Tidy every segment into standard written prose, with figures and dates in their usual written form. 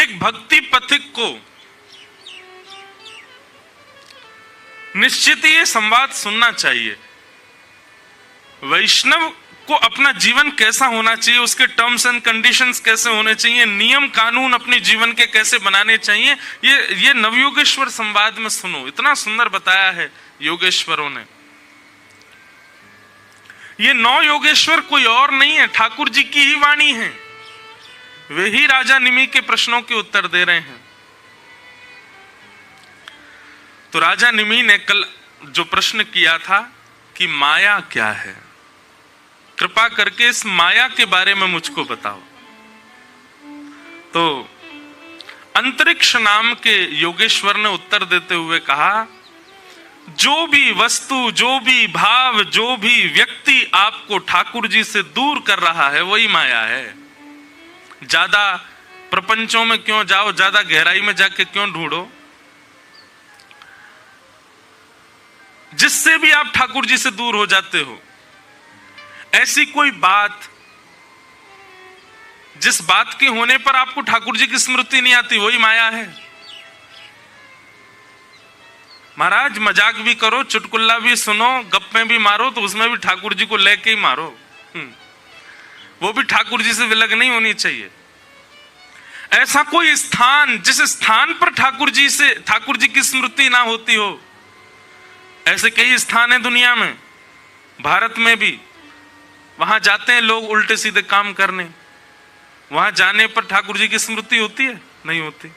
एक भक्ति पथिक को निश्चित ही ये संवाद सुनना चाहिए। वैष्णव को अपना जीवन कैसा होना चाहिए, उसके टर्म्स एंड कंडीशंस कैसे होने चाहिए, नियम कानून अपने जीवन के कैसे बनाने चाहिए, ये नवयोगेश्वर संवाद में सुनो। इतना सुंदर बताया है योगेश्वरों ने। ये 9 योगेश्वर कोई और नहीं है, ठाकुर जी की ही वाणी है। वे ही राजा निमि के प्रश्नों के उत्तर दे रहे हैं। तो राजा निमि ने कल जो प्रश्न किया था कि माया क्या है, कृपा करके इस माया के बारे में मुझको बताओ। तो अंतरिक्ष नाम के योगेश्वर ने उत्तर देते हुए कहा, जो भी वस्तु, जो भी भाव, जो भी व्यक्ति आपको ठाकुर जी से दूर कर रहा है वही माया है। ज्यादा प्रपंचों में क्यों जाओ, ज्यादा गहराई में जाके क्यों ढूंढो। जिससे भी आप ठाकुर जी से दूर हो जाते हो, ऐसी कोई बात जिस बात के होने पर आपको ठाकुर जी की स्मृति नहीं आती वही माया है। महाराज मजाक भी करो, चुटकुल्ला भी सुनो, गप्पे भी मारो, तो उसमें भी ठाकुर जी को लेके ही मारो। वो भी ठाकुर जी से विलग नहीं होनी चाहिए। ऐसा कोई स्थान जिस स्थान पर ठाकुर जी की स्मृति ना होती हो, ऐसे कई स्थान है दुनिया में, भारत में भी। वहां जाते हैं लोग उल्टे सीधे काम करने, वहां जाने पर ठाकुर जी की स्मृति होती है? नहीं होती।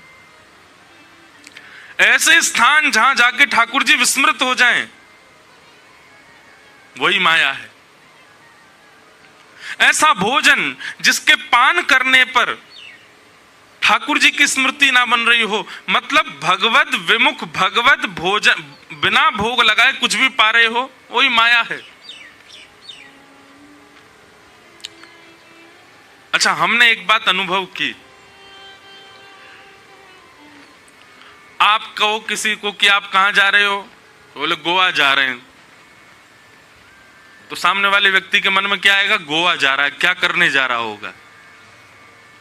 ऐसे स्थान जहां जाके ठाकुर जी विस्मृत हो जाएं, वही माया है। ऐसा भोजन जिसके पान करने पर ठाकुर जी की स्मृति ना बन रही हो, मतलब भगवत विमुख, भगवत भोजन बिना भोग लगाए कुछ भी पा रहे हो, वही माया है। अच्छा, हमने एक बात अनुभव की। आप कहो किसी को कि आप कहां जा रहे हो, तो बोले गोवा जा रहे हैं, तो सामने वाले व्यक्ति के मन में क्या आएगा? गोवा जा रहा है, क्या करने जा रहा होगा?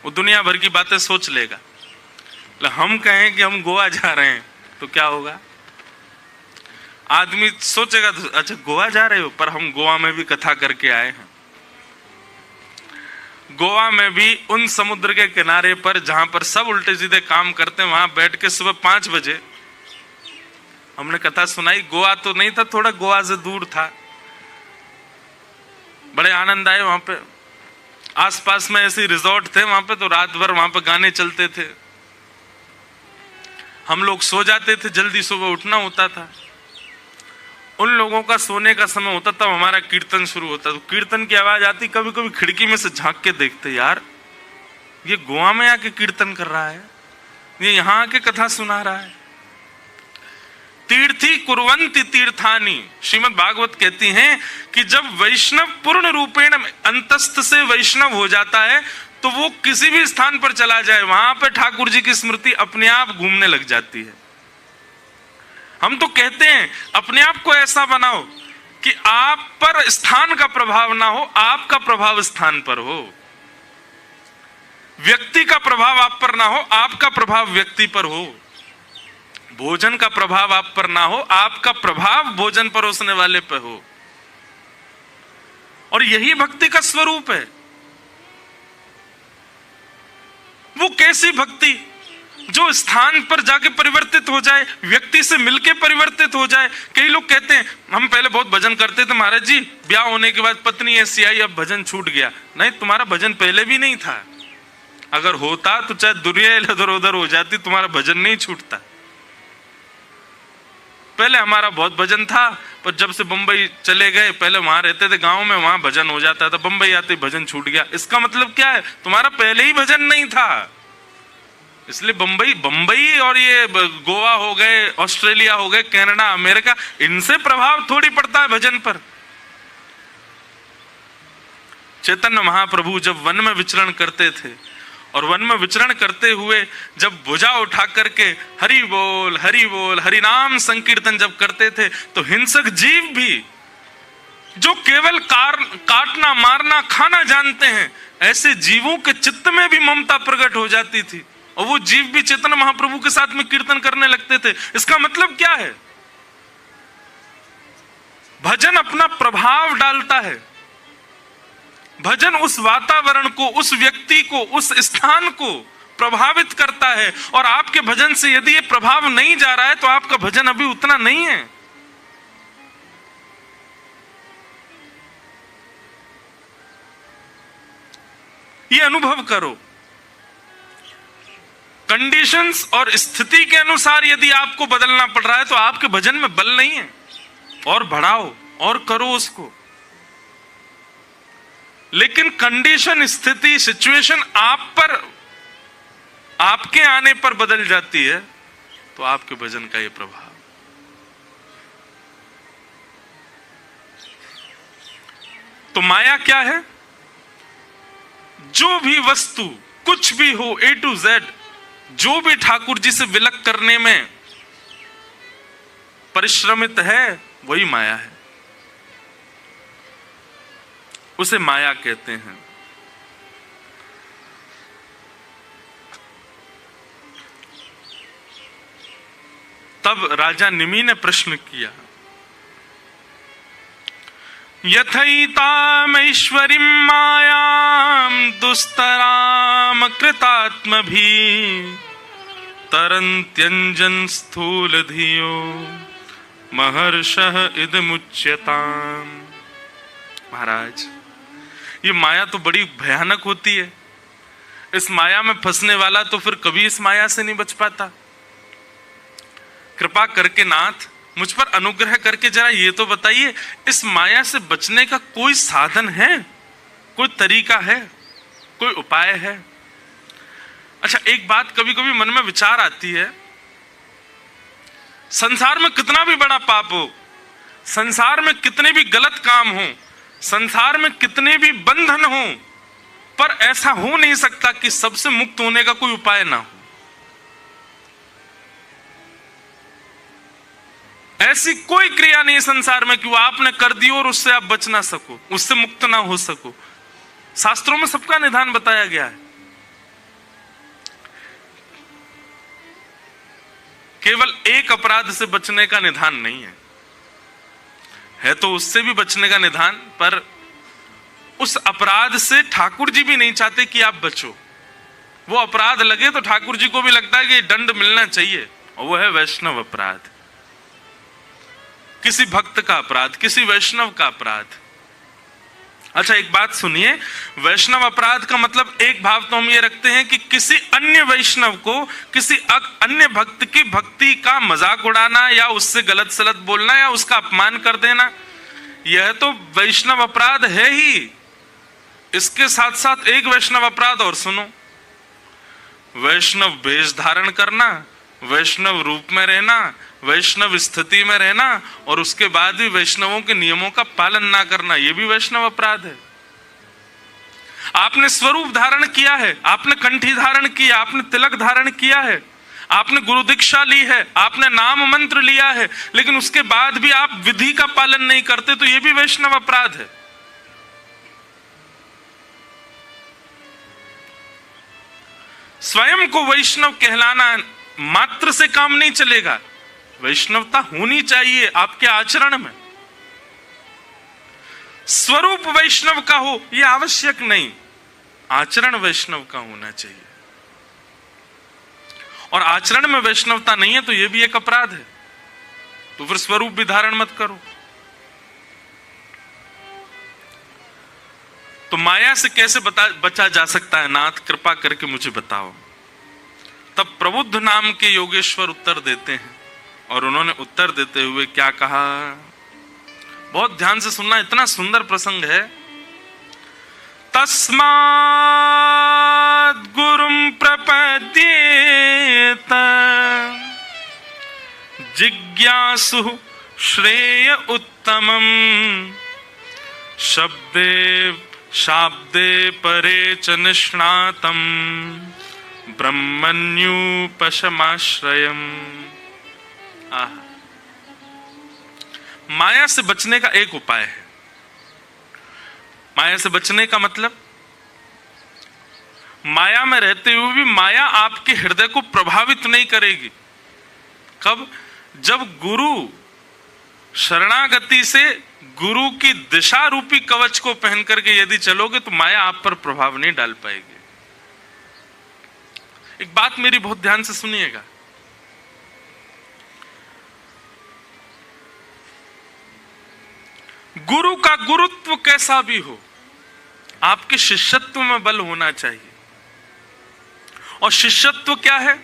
वो दुनिया भर की बातें सोच लेगा। हम कहें कि हम गोवा जा रहे हैं तो क्या होगा? आदमी सोचेगा अच्छा गोवा जा रहे हो, पर हम गोवा में भी कथा करके आए हैं। गोवा में भी उन समुद्र के किनारे पर जहां पर सब उल्टे सीधे काम करते हैं, वहां बैठ के सुबह 5 बजे हमने कथा सुनाई। गोवा तो नहीं था, थोड़ा गोवा से दूर था। बड़े आनंद आए वहां पे। आसपास में ऐसे रिजॉर्ट थे वहां पे, तो रात भर वहां पे गाने चलते थे। हम लोग सो जाते थे, जल्दी सुबह उठना होता था। उन लोगों का सोने का समय होता था, हमारा कीर्तन शुरू होता। तो कीर्तन की आवाज आती, कभी कभी खिड़की में से झांक के देखते, यार ये गोवा में आके कीर्तन कर रहा है, ये यहां आके कथा सुना रहा है। तीर्थी कुर्वन्ति तीर्थानि, श्रीमद् भागवत कहती हैं कि जब वैष्णव पूर्ण रूपेण अंतस्थ से वैष्णव हो जाता है, तो वो किसी भी स्थान पर चला जाए, वहां पर ठाकुर जी की स्मृति अपने आप घूमने लग जाती है। हम तो कहते हैं अपने आप को ऐसा बनाओ कि आप पर स्थान का प्रभाव ना हो, आपका प्रभाव स्थान पर हो। व्यक्ति का प्रभाव आप पर ना हो, आपका प्रभाव व्यक्ति पर हो। भोजन का प्रभाव आप पर ना हो, आपका प्रभाव भोजन परोसने वाले पर हो। और यही भक्ति का स्वरूप है। वो कैसी भक्ति जो स्थान पर जाके परिवर्तित हो जाए, व्यक्ति से मिलके परिवर्तित हो जाए। कई लोग कहते हैं हम पहले बहुत भजन करते थे महाराज जी, ब्याह होने के बाद पत्नी ऐसी आई, अब भजन छूट गया। नहीं, तुम्हारा भजन पहले भी नहीं था। अगर होता तो चाहे दुनिया इधर उधर हो जाती, तुम्हारा भजन नहीं छूटता। पहले हमारा बहुत भजन था, पर जब से बंबई चले गए, पहले वहां रहते थे गांव में, वहां भजन हो जाता था, बंबई आते भजन छूट गया। इसका मतलब क्या है? तुम्हारा पहले ही भजन नहीं था, इसलिए बंबई और ये गोवा हो गए, ऑस्ट्रेलिया हो गए, कनाडा, अमेरिका, इनसे प्रभाव थोड़ी पड़ता है भजन पर। चैतन्य महाप्रभु जब वन में विचरण करते थे, और वन में विचरण करते हुए जब भुजा उठा करके हरि बोल हरि नाम संकीर्तन जब करते थे, तो हिंसक जीव भी जो केवल काटना मारना खाना जानते हैं, ऐसे जीवों के चित्त में भी ममता प्रकट हो जाती थी, और वो जीव भी चैतन्य महाप्रभु के साथ में कीर्तन करने लगते थे। इसका मतलब क्या है? भजन अपना प्रभाव डालता है। भजन उस वातावरण को, उस व्यक्ति को, उस स्थान को प्रभावित करता है। और आपके भजन से यदि ये प्रभाव नहीं जा रहा है तो आपका भजन अभी उतना नहीं है। ये अनुभव करो। कंडीशंस और स्थिति के अनुसार यदि आपको बदलना पड़ रहा है तो आपके भजन में बल नहीं है। और बढ़ाओ और करो उसको। लेकिन कंडीशन, स्थिति, सिचुएशन आप पर, आपके आने पर बदल जाती है तो आपके भजन का यह प्रभाव। तो माया क्या है? जो भी वस्तु, कुछ भी हो, A to Z, जो भी ठाकुर जी से विलक करने में परिश्रमित है वही माया है। उसे माया कहते हैं। तब राजा निमि ने प्रश्न किया, यथैतामैश्वरीं मायां दुस्तराम कृतात्मभिः तरन्त्यञ्जन स्थूल धियो महर्षः इदमुच्यताम्। महाराज, ये माया तो बड़ी भयानक होती है। इस माया में फंसने वाला तो फिर कभी इस माया से नहीं बच पाता। कृपा करके नाथ मुझ पर अनुग्रह करके जरा ये तो बताइए, इस माया से बचने का कोई साधन है, कोई तरीका है, कोई उपाय है? अच्छा, एक बात कभी कभी मन में विचार आती है, संसार में कितना भी बड़ा पाप हो, संसार में कितने भी गलत काम हो, संसार में कितने भी बंधन हो, पर ऐसा हो नहीं सकता कि सबसे मुक्त होने का कोई उपाय ना हो। ऐसी कोई क्रिया नहीं संसार में कि वो आपने कर दी और उससे आप बच ना सको, उससे मुक्त ना हो सको। शास्त्रों में सबका निदान बताया गया है। केवल एक अपराध से बचने का निदान नहीं है तो उससे भी बचने का निदान, पर उस अपराध से ठाकुर जी भी नहीं चाहते कि आप बचो। वो अपराध लगे तो ठाकुर जी को भी लगता है कि दंड मिलना चाहिए, और वो है वैष्णव अपराध। किसी भक्त का अपराध, किसी वैष्णव का अपराध। अच्छा, एक बात सुनिए, वैष्णव अपराध का मतलब एक भाव तो हम ये रखते हैं कि किसी अन्य वैष्णव को, किसी अन्य भक्त की भक्ति का मजाक उड़ाना या उससे गलत सलत बोलना या उसका अपमान कर देना, यह तो वैष्णव अपराध है ही। इसके साथ साथ एक वैष्णव अपराध और सुनो, वैष्णव वेश धारण करना, वैष्णव रूप में रहना, वैष्णव स्थिति में रहना, और उसके बाद भी वैष्णवों के नियमों का पालन ना करना, यह भी वैष्णव अपराध है। आपने स्वरूप धारण किया है, आपने कंठी धारण किया, आपने तिलक धारण किया है, आपने गुरु दीक्षा ली है, आपने नाम मंत्र लिया है, लेकिन उसके बाद भी आप विधि का पालन नहीं करते, तो यह भी वैष्णव अपराध है। स्वयं को वैष्णव कहलाना मात्र से काम नहीं चलेगा, वैष्णवता होनी चाहिए आपके आचरण में। स्वरूप वैष्णव का हो यह आवश्यक नहीं, आचरण वैष्णव का होना चाहिए। और आचरण में वैष्णवता नहीं है तो यह भी एक अपराध है, तो फिर स्वरूप भी धारण मत करो। तो माया से कैसे बचा जा सकता है नाथ, कृपा करके मुझे बताओ। तब प्रबुद्ध नाम के योगेश्वर उत्तर देते हैं, और उन्होंने उत्तर देते हुए क्या कहा, बहुत ध्यान से सुनना, इतना सुंदर प्रसंग है। तस्माद् गुरुं प्रपद्येत जिज्ञासु श्रेय उत्तमम् शब्दे शाब्दे परे च निष्णातम् ब्रह्मण्युपशमाश्रयम्। माया से बचने का एक उपाय है। माया से बचने का मतलब, माया में रहते हुए भी माया आपके हृदय को प्रभावित नहीं करेगी। कब? जब गुरु शरणागति से गुरु की दिशा रूपी कवच को पहन करके यदि चलोगे तो माया आप पर प्रभाव नहीं डाल पाएगी। एक बात मेरी बहुत ध्यान से सुनिएगा। गुरु का गुरुत्व कैसा भी हो, आपके शिष्यत्व में बल होना चाहिए। और शिष्यत्व क्या है?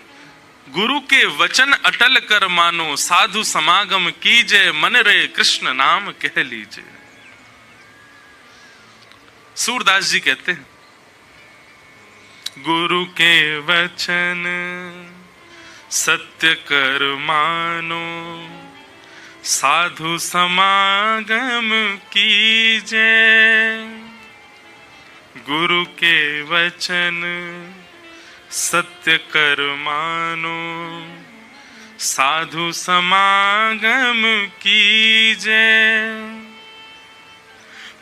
गुरु के वचन अटल कर मानो, साधु समागम कीजे, मन रे कृष्ण नाम कह लीजिए। सूरदास जी कहते हैं, गुरु के वचन सत्य कर मानो, साधु समागम कीजे। गुरु के वचन सत्य कर मानो, साधु समागम कीजे।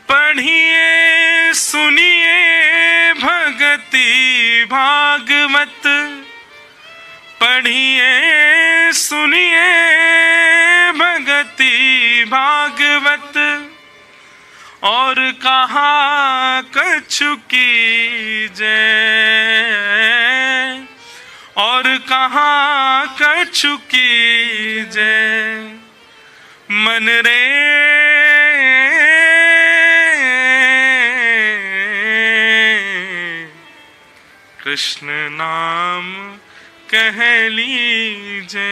पढ़िए सुनिए भगति भागवत, पढ़िए सुनिए भगति भागवत, और कहा कछु कीजे, और कहा कछु कीजे। मन रे कृष्ण नाम कह लीजे,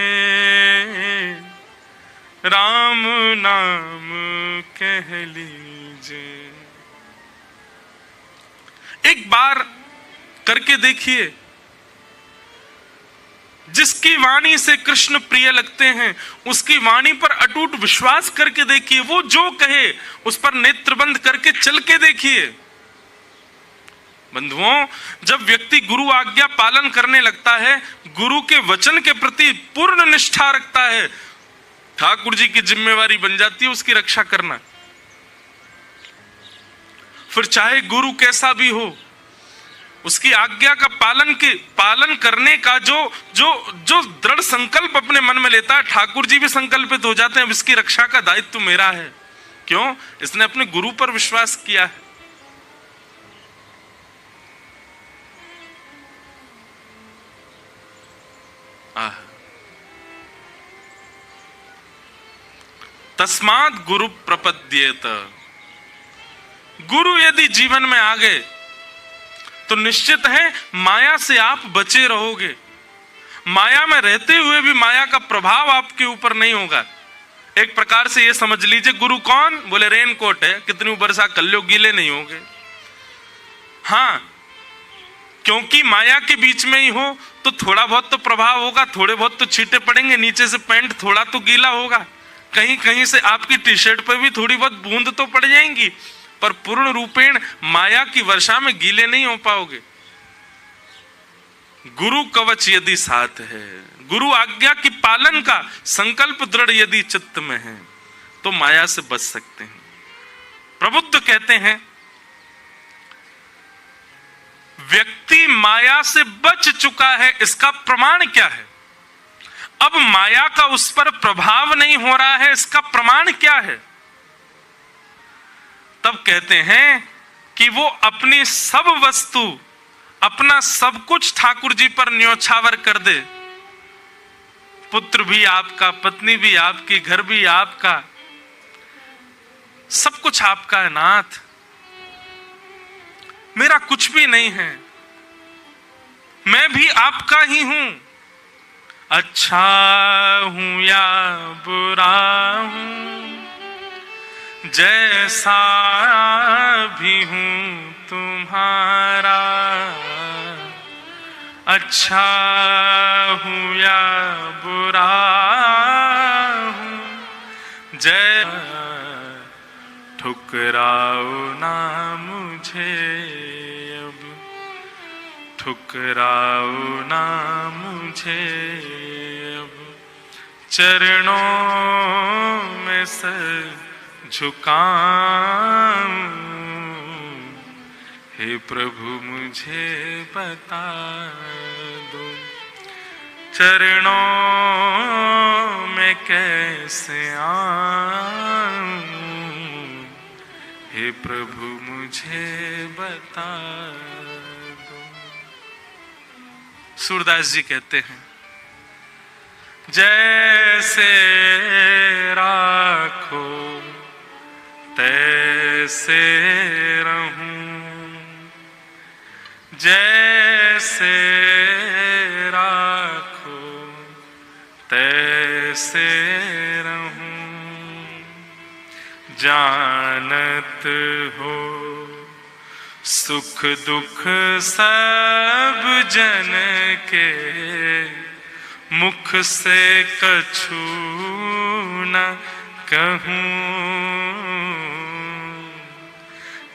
राम नाम कह लीजे। एक बार करके देखिए, जिसकी वाणी से कृष्ण प्रिय लगते हैं उसकी वाणी पर अटूट विश्वास करके देखिए। वो जो कहे उस पर नेत्र बंद करके चल के देखिए। बंधुओं, जब व्यक्ति गुरु आज्ञा पालन करने लगता है, गुरु के वचन के प्रति पूर्ण निष्ठा रखता है, ठाकुर जी की जिम्मेवारी बन जाती है उसकी रक्षा करना। फिर चाहे गुरु कैसा भी हो, उसकी आज्ञा का पालन करने का जो दृढ़ संकल्प अपने मन में लेता है, ठाकुर जी भी संकल्पित हो जाते हैं, अब इसकी रक्षा का दायित्व मेरा है। क्यों? इसने अपने गुरु पर विश्वास किया है। तस्मात् गुरु प्रपद्येत। गुरु यदि जीवन में आ गए तो निश्चित है माया से आप बचे रहोगे। माया में रहते हुए भी माया का प्रभाव आपके ऊपर नहीं होगा। एक प्रकार से ये समझ लीजिए, गुरु कौन? बोले रेनकोट है, कितनी वर्षा कर लो गीले नहीं होगे। हाँ, क्योंकि माया के बीच में ही हो तो थोड़ा बहुत तो प्रभाव होगा, थोड़े बहुत तो छींटे पड़ेंगे, नीचे से पैंट थोड़ा तो गीला होगा, कहीं कहीं से आपकी टी शर्ट पर भी थोड़ी बहुत बूंद तो पड़ जाएंगी, पर पूर्ण रूपेण माया की वर्षा में गीले नहीं हो पाओगे। गुरु कवच यदि साथ है, गुरु आज्ञा की पालन का संकल्प दृढ़ यदि चित्त में है, तो माया से बच सकते हैं। प्रबुद्ध कहते हैं, व्यक्ति माया से बच चुका है, इसका प्रमाण क्या है? अब माया का उस पर प्रभाव नहीं हो रहा है, इसका प्रमाण क्या है? तब कहते हैं कि वो अपनी सब वस्तु, अपना सब कुछ ठाकुर जी पर न्योछावर कर दे। पुत्र भी आपका, पत्नी भी आपकी, घर भी आपका, सब कुछ आपका है। नाथ, मेरा कुछ भी नहीं है, मैं भी आपका ही हूं। अच्छा हूं या बुरा हूं, जैसा भी हूं तुम्हारा। अच्छा हूं या बुरा हूं, जय ठुकराओ ना मुझे अब, ठुकराओ ना मुझे अब, चरणों में सर झुकाऊं हे प्रभु मुझे बता दो, चरणों में कैसे आऊं, हे प्रभु मुझे बता दो। सूरदास जी कहते हैं, जैसे राखो तैसे रहूं, जैसे राखो तैसे रहूं, जानत हो सुख दुख सब जन के, मुख से कछु न कहूं,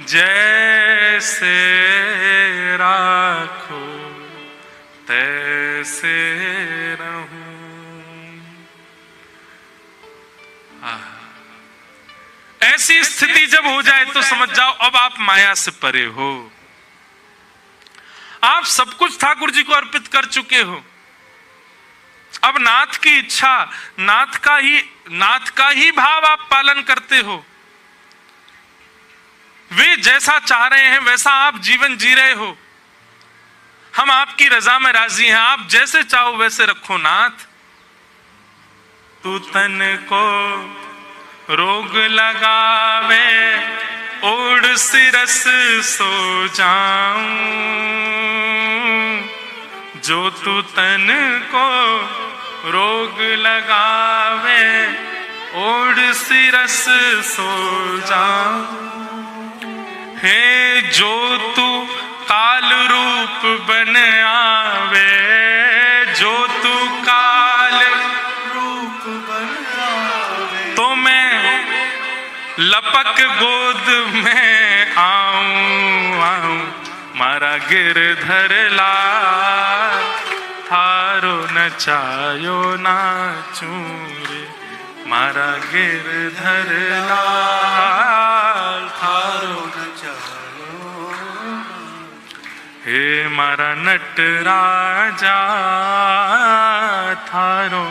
जैसे राखो तैसे रहूं। ऐसी स्थिति जब हो जाए तो समझ जाओ अब आप माया से परे हो, आप सब कुछ ठाकुर जी को अर्पित कर चुके हो। अब नाथ की इच्छा, नाथ का ही भाव आप पालन करते हो। वे जैसा चाह रहे हैं वैसा आप जीवन जी रहे हो। हम आपकी रजा में राजी हैं, आप जैसे चाहो वैसे रखो नाथ। तू तन को रोग लगावे, ओढ़ सिरस सो जाऊं, जो तू तन को रोग लगावे, ओढ़ सिरस सो जाऊं, हे जो तू काल रूप बन आवे, जो तू काल रूप बन आवे, तो मैं लपक गोद में आऊं, मारा गिरधर लाल थारो नचायो नाचूं रे, मारा गिरधर लाल थारो नचायो, हे मारा नटराजा थारो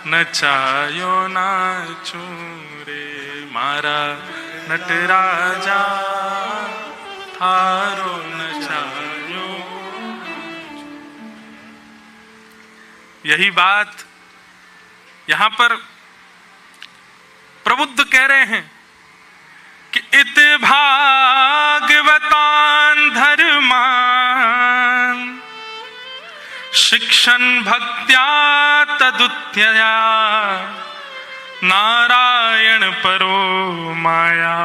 नचायो नाचूं रे, मारा नटराजा थारो नचायो। यही बात यहां पर प्रबुद्ध कह रहे हैं कि इत भागवतान धर्मान शिक्षण भक्त्या तदुत्यया, नारायण परो माया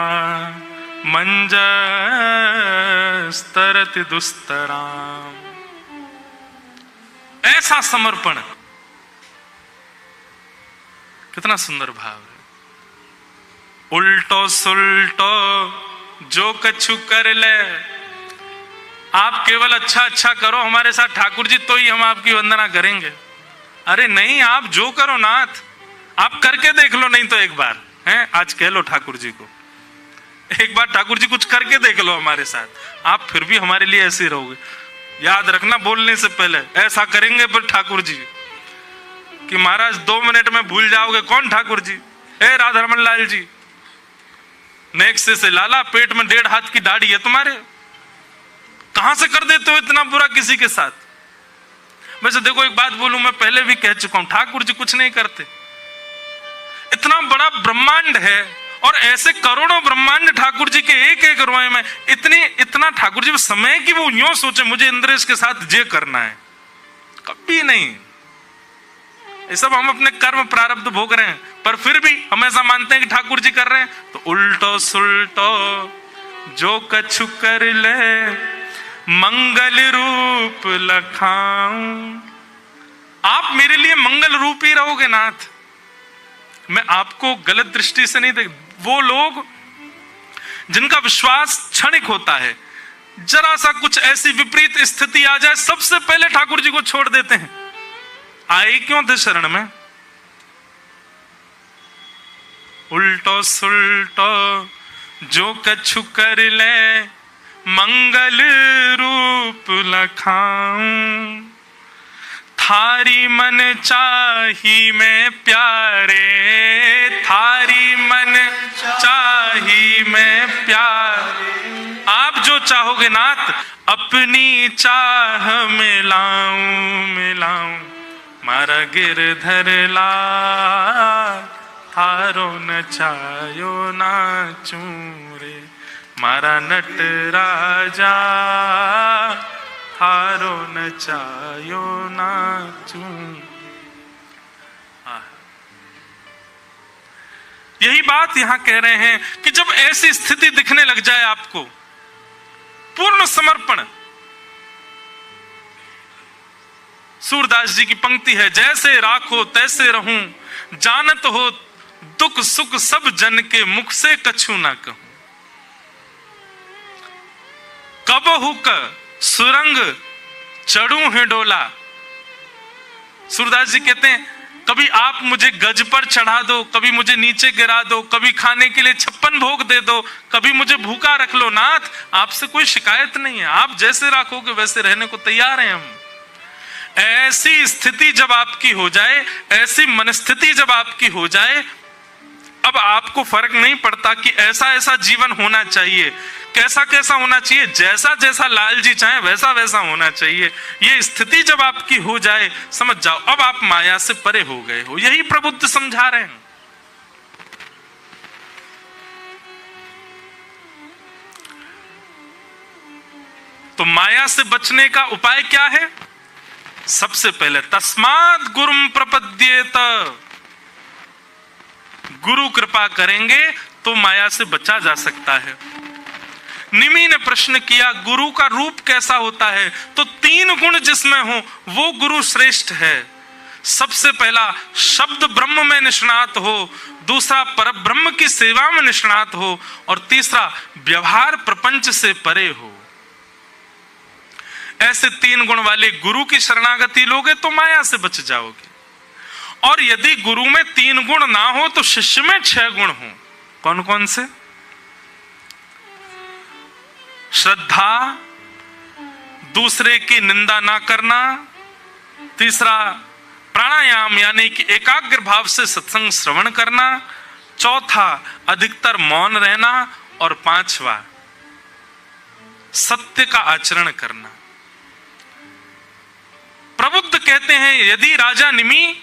मंजस्तरति दुस्तराम। ऐसा समर्पण, कितना सुंदर भाव है। उल्टो सुल्टो जो कछु कर ले, आप केवल अच्छा अच्छा करो हमारे साथ ठाकुर जी, तो ही हम आपकी वंदना करेंगे। अरे नहीं, आप जो करो नाथ, आप करके देख लो, नहीं तो एक बार हैं आज कह लो ठाकुर जी को, एक बार ठाकुर जी कुछ करके देख लो हमारे साथ, आप फिर भी हमारे लिए ऐसे रहोगे। याद रखना बोलने से पहले, ऐसा करेंगे फिर ठाकुर जी कि महाराज 2 मिनट में भूल जाओगे कौन ठाकुर जी। हे राधारमन लाल जी, नेक्स्ट से लाला पेट में 1.5 हाथ की दाढ़ी है तुम्हारे, कहां से कर देते हो इतना बुरा किसी के साथ। वैसे देखो एक बात बोलूं, मैं पहले भी कह चुका हूं, ठाकुर जी कुछ नहीं करते। इतना बड़ा ब्रह्मांड है और ऐसे करोड़ों ब्रह्मांड ठाकुर जी के एक एक रोए में, इतना ठाकुर जी समय कि वो यूं सोचे मुझे इंद्रेश के साथ जे करना है, कभी नहीं। ये सब हम अपने कर्म प्रारब्ध भोग रहे हैं, पर फिर भी हम ऐसा मानते हैं कि ठाकुर जी कर रहे हैं। तो उल्टो सुल्टो जो कछु कर ले, मंगल रूप लखाऊं। आप मेरे लिए मंगल रूप ही रहोगे नाथ, मैं आपको गलत दृष्टि से नहीं देख। वो लोग जिनका विश्वास क्षणिक होता है, जरा सा कुछ ऐसी विपरीत स्थिति आ जाए सबसे पहले ठाकुर जी को छोड़ देते हैं। आए क्यों थे शरण में? उल्टो सुल्टो जो कछु कर ले, मंगल रूप लखाऊं, थारी मन चाही मैं प्यारे, थारी मन चाही मैं प्यारे। आप जो चाहोगे नाथ अपनी चाह मिलाऊं मिलाऊं, मारा गिरधर लाल थारो नचायो नाचूं रे, मारा नट राजा थारो नचायो नाचूं। यही बात यहां कह रहे हैं कि जब ऐसी स्थिति दिखने लग जाए आपको, पूर्ण समर्पण। सूरदास जी की पंक्ति है, जैसे राखो तैसे रहूं, जानत हो दुख सुख सब जन के, मुख से कछु ना कहूं। कबहु क सुरंग चढ़ू है डोला। सूरदास जी कहते हैं, कभी आप मुझे गज पर चढ़ा दो, कभी मुझे नीचे गिरा दो, कभी खाने के लिए 56 भोग दे दो, कभी मुझे भूखा रख लो, नाथ आपसे कोई शिकायत नहीं है, आप जैसे रखोगे वैसे रहने को तैयार हैं हम। ऐसी स्थिति जब आपकी हो जाए, ऐसी मनस्थिति जब आपकी हो जाए, अब आपको फर्क नहीं पड़ता कि ऐसा ऐसा जीवन होना चाहिए, कैसा कैसा होना चाहिए, जैसा जैसा लाल जी चाहे वैसा वैसा होना चाहिए। ये स्थिति जब आपकी हो जाए, समझ जाओ अब आप माया से परे हो गए हो। यही प्रबुद्ध समझा रहे हैं। तो माया से बचने का उपाय क्या है? सबसे पहले तस्मात् गुरुम प्रपद्येत, गुरु कृपा करेंगे तो माया से बचा जा सकता है। निमि ने प्रश्न किया, गुरु का रूप कैसा होता है? तो 3 गुण जिसमें हो वो गुरु श्रेष्ठ है। सबसे पहला शब्द ब्रह्म में निष्णात हो, दूसरा पर ब्रह्म की सेवा में निष्णात हो, और तीसरा व्यवहार प्रपंच से परे हो। ऐसे 3 गुण वाले गुरु की शरणागति लोगे तो माया से बच जाओगे। और यदि गुरु में 3 गुण ना हो तो शिष्य में 6 गुण हो। कौन कौन से? श्रद्धा, दूसरे की निंदा ना करना, तीसरा प्राणायाम यानी कि एकाग्र भाव से सत्संग श्रवण करना, चौथा अधिकतर मौन रहना, और 5वां सत्य का आचरण करना। प्रबुद्ध कहते हैं, यदि राजा निमि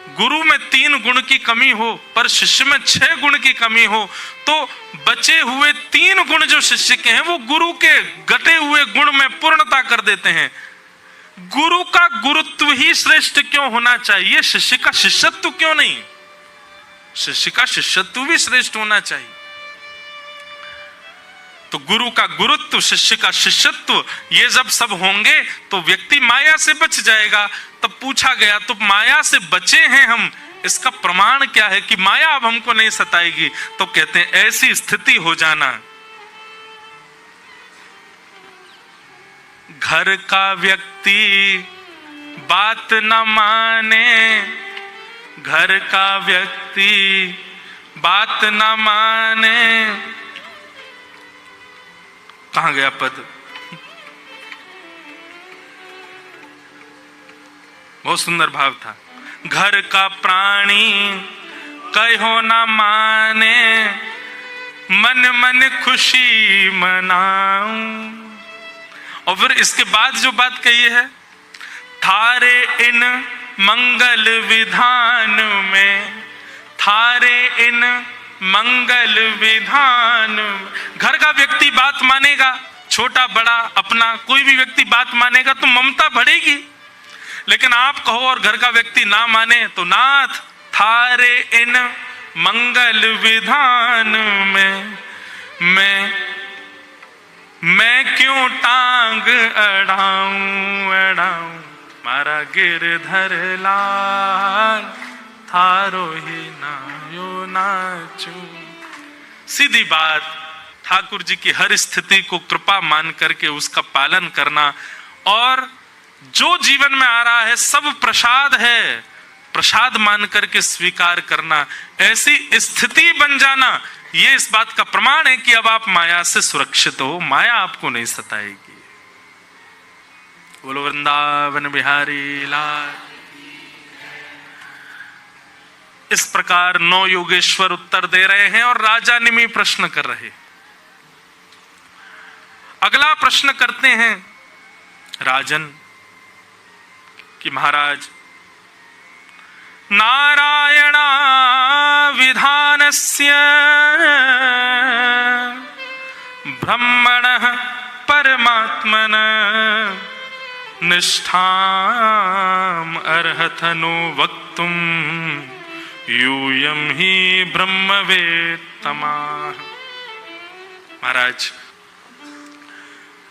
गुरु में 3 गुण की कमी हो पर शिष्य में 6 गुण की कमी हो, तो बचे हुए 3 गुण जो शिष्य के हैं वो गुरु के घटे हुए गुण में पूर्णता कर देते हैं। गुरु का गुरुत्व ही श्रेष्ठ क्यों होना चाहिए? शिष्य का शिष्यत्व क्यों नहीं? शिष्य का शिष्यत्व भी श्रेष्ठ होना चाहिए। तो गुरु का गुरुत्व, शिष्य का शिष्यत्व, ये जब सब होंगे तो व्यक्ति माया से बच जाएगा। तब पूछा गया, तो माया से बचे हैं हम, इसका प्रमाण क्या है कि माया अब हमको नहीं सताएगी? तो कहते हैं ऐसी स्थिति हो जाना, घर का व्यक्ति बात न माने, घर का व्यक्ति बात न माने। कहां गया पद? बहुत सुंदर भाव था। घर का प्राणी कहो ना माने, मन मन खुशी मनाऊं। और फिर इसके बाद जो बात कही है, थारे इन मंगल विधान में, थारे इन मंगल विधान। घर का व्यक्ति बात मानेगा, छोटा बड़ा अपना कोई भी व्यक्ति बात मानेगा तो ममता बढ़ेगी। लेकिन आप कहो और घर का व्यक्ति ना माने तो नाथ थारे इन मंगल विधान में मैं क्यों टांग अड़ाऊं अड़ाऊं, मारा गिरधर लाल थारो ही नायो नाचू। सीधी बात, ठाकुर जी की हर स्थिति को कृपा मान करके उसका पालन करना, और जो जीवन में आ रहा है सब प्रसाद है, प्रसाद मान करके स्वीकार करना, ऐसी स्थिति बन जाना, ये इस बात का प्रमाण है कि अब आप माया से सुरक्षित हो, माया आपको नहीं सताएगी। बोलो वृंदावन बिहारी लाल। इस प्रकार 9 योगेश्वर उत्तर दे रहे हैं और राजा निमि प्रश्न कर रहे। अगला प्रश्न करते हैं राजन कि महाराज, नारायणा विधानस्य ब्रह्मणः परमात्मन निष्ठाम अर्हतनो वक्तुम यूयम ही ब्रह्मवेत्तमाः। महाराज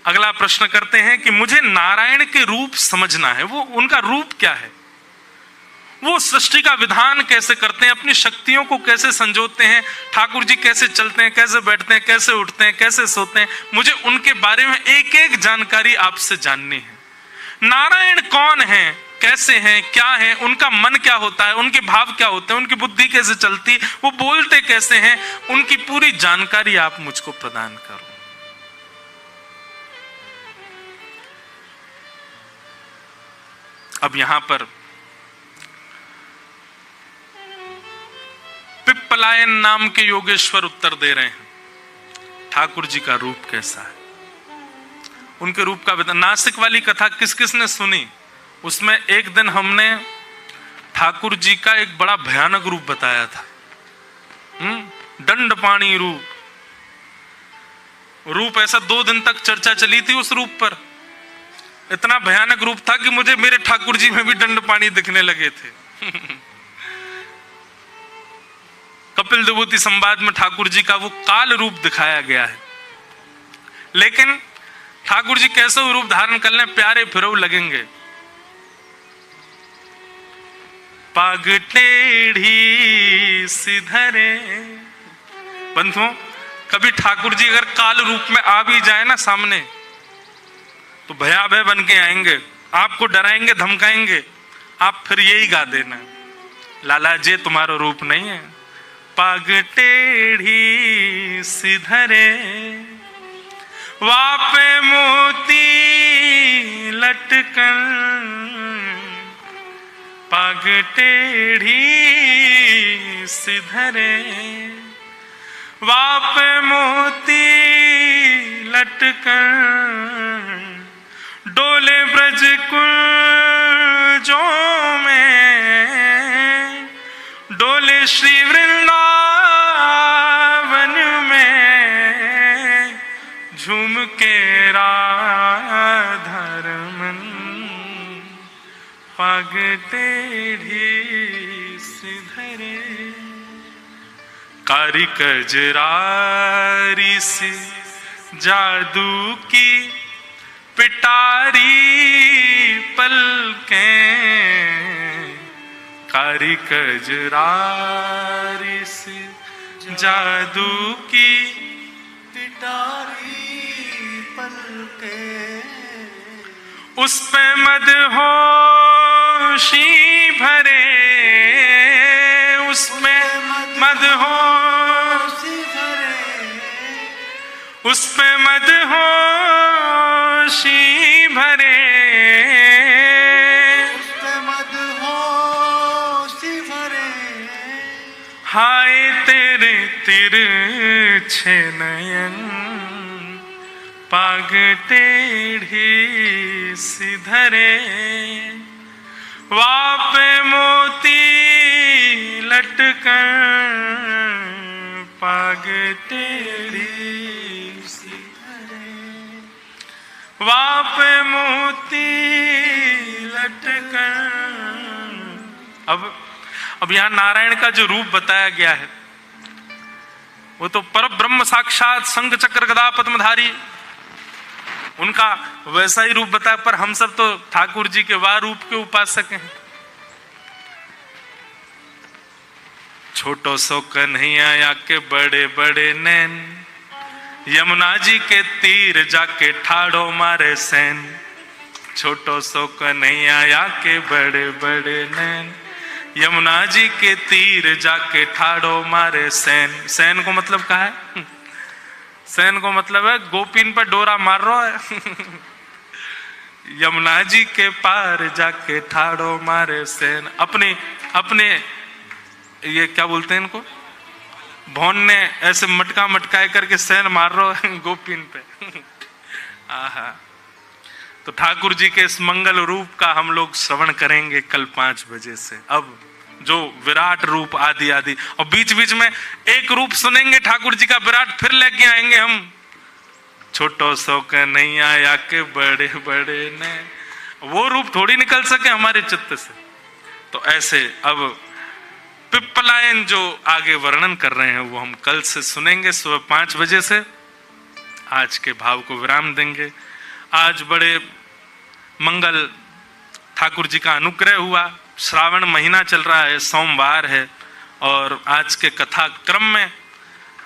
अगला प्रश्न करते हैं कि मुझे नारायण के रूप समझना है। वो उनका रूप क्या है, वो सृष्टि का विधान कैसे करते हैं, अपनी शक्तियों को कैसे संजोते हैं, ठाकुर जी कैसे चलते हैं, कैसे बैठते हैं, कैसे उठते हैं, कैसे सोते हैं, मुझे उनके बारे में एक एक जानकारी आपसे जाननी है। नारायण कौन है, कैसे हैं, क्या है, उनका मन क्या होता है, उनके भाव क्या होते हैं, उनकी बुद्धि कैसे चलती, वो बोलते कैसे हैं, उनकी पूरी जानकारी आप मुझको प्रदान करो। अब यहां पर पिप्पलायन नाम के योगेश्वर उत्तर दे रहे हैं, ठाकुर जी का रूप कैसा है, उनके रूप का विधान। नासिक वाली कथा किस किस ने सुनी, उसमें एक दिन हमने ठाकुर जी का एक बड़ा भयानक रूप बताया था, दंडपाणी रूप ऐसा 2 दिन तक चर्चा चली थी उस रूप पर। इतना भयानक रूप था कि मुझे मेरे ठाकुर जी में भी दंडपाणी दिखने लगे थे। कपिल विभूति संवाद में ठाकुर जी का वो काल रूप दिखाया गया है, लेकिन ठाकुर जी कैसे रूप धारण कर लें, प्यारे फिरऊ लगेंगे। पाग टेढ़ी सिधरे। बंधुओं, कभी ठाकुर जी अगर काल रूप में आ भी जाए ना सामने, तो भयाभय बन के आएंगे, आपको डराएंगे, धमकाएंगे। आप फिर यही गा देना, लाला जी तुम्हारा रूप नहीं है। पाग टेढ़ी सिधरे, वापे मोती लटकन, पाग टेढ़ी सिधरे, वापे मोती लटकन, डोले ब्रज कुंजों में, डोले श्री वृंदावन में, झूम के राधारमन, पाग टेढ़ी सिधरे, कारी कजरारी सी जादू की पिटारी पलकें, कारी कजरारी सी जादू की पिटारी पलकें, उस पे मदहोशी भरे, उसमें मदहोशी भरे, उस पे मदहोशी भरे, उस पे मदहोशी भरे, हाय तेरे तिरछे नयन, पाग टेढ़ी सिधरे, वापे मोती लटकन, पाग टेढ़ी सिधरे, वापे मोती लटकन। अब यहां नारायण का जो रूप बताया गया है, वो तो परब्रह्म साक्षात शंख चक्र गदा पद्मधारी, उनका वैसा ही रूप बताया। पर हम सब तो ठाकुर जी के वाह रूप के उपासक हैं। छोटो सो कन्हैया या के बड़े बड़े नैन, यमुना जी के तीर जाके ठाड़ो मारे सैन। छोटो सो कन्हैया या के बड़े बड़े नैन, यमुना जी के तीर जाके ठाड़ो मारे सैन। सैन को मतलब क्या है? सैन को मतलब है गोपीन पर डोरा मार रहा है। यमुना जी के पार जाके ठाड़ो मारे सैन। अपने अपने ये क्या बोलते हैं इनको, भौन ने ऐसे मटका मटकाए करके सैन मार रहा है गोपीन पे। आहा। तो ठाकुर जी के इस मंगल रूप का हम लोग श्रवण करेंगे कल 5 बजे से। अब जो विराट रूप आदि आदि, और बीच बीच में एक रूप सुनेंगे ठाकुर जी का विराट, फिर लेके आएंगे हम छोटो सो के नहीं आया के बड़े बड़े ने। वो रूप थोड़ी निकल सके हमारे चित्त से। तो ऐसे अब पिप्पलायन जो आगे वर्णन कर रहे हैं वो हम कल से सुनेंगे सुबह 5 बजे से। आज के भाव को विराम देंगे। आज बड़े मंगल ठाकुर जी का अनुग्रह हुआ। श्रावण महीना चल रहा है, सोमवार है, और आज के कथा क्रम में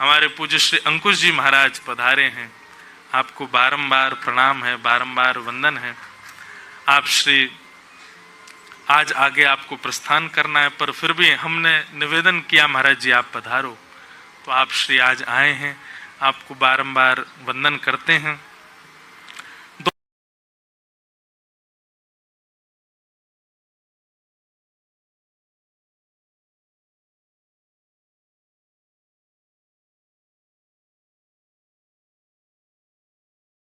हमारे पूज्य श्री अंकुश जी महाराज पधारे हैं। आपको बारंबार प्रणाम है, बारंबार वंदन है। आप श्री आज आगे आपको प्रस्थान करना है, पर फिर भी हमने निवेदन किया महाराज जी आप पधारो, तो आप श्री आज आए हैं। आपको बारंबार वंदन करते हैं।